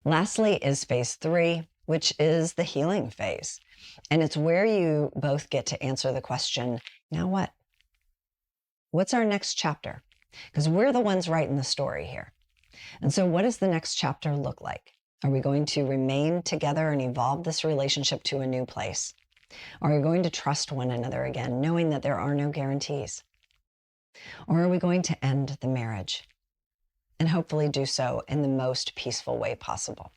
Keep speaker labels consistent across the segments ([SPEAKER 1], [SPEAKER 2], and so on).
[SPEAKER 1] Lastly is phase 3, which is the healing phase. And it's where you both get to answer the question, now what? What's our next chapter? Because we're the ones writing the story here. And so what does the next chapter look like? Are we going to remain together and evolve this relationship to a new place? Are we going to trust one another again, knowing that there are no guarantees? Or are we going to end the marriage and hopefully do so in the most peaceful way possible?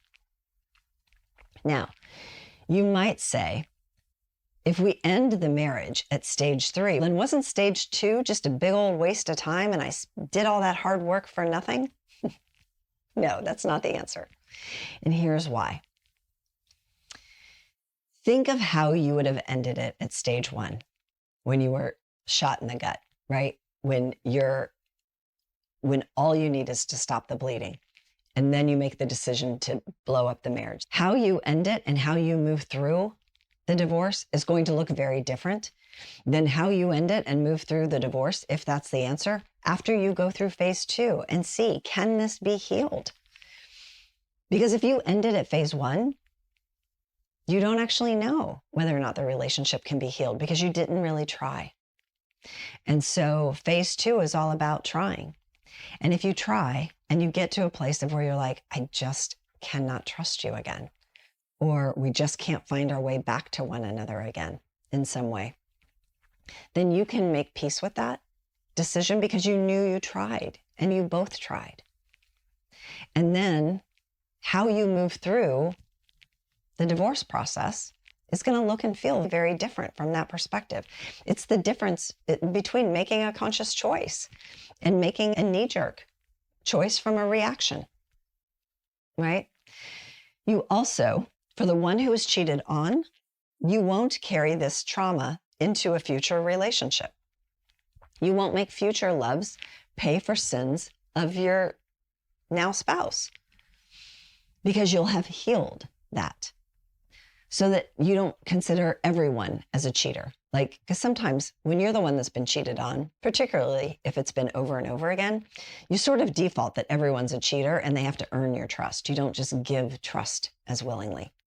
[SPEAKER 1] Now, you might say, if we end the marriage at stage 3, then wasn't stage 2 just a big old waste of time and I did all that hard work for nothing? No, that's not the answer. And here's why. Think of how you would have ended it at stage 1 when you were shot in the gut, right? When all you need is to stop the bleeding. And then you make the decision to blow up the marriage. How you end it and how you move through the divorce is going to look very different than how you end it and move through the divorce, if that's the answer, after you go through phase 2 and see, can this be healed? Because if you end it at phase 1, you don't actually know whether or not the relationship can be healed because you didn't really try. And so phase 2 is all about trying. And if you try and you get to a place of where you're like, I just cannot trust you again, or we just can't find our way back to one another again in some way, then you can make peace with that decision because you knew you tried and you both tried. And then how you move through the divorce process is going to look and feel very different from that perspective. It's the difference between making a conscious choice and making a knee-jerk choice from a reaction, right? You also, for the one who is cheated on, you won't carry this trauma into a future relationship. You won't make future loves pay for sins of your now spouse because you'll have healed that. So that you don't consider everyone as a cheater. Like, because sometimes when you're the one that's been cheated on, particularly if it's been over and over again, you sort of default that everyone's a cheater and they have to earn your trust. You don't just give trust as willingly.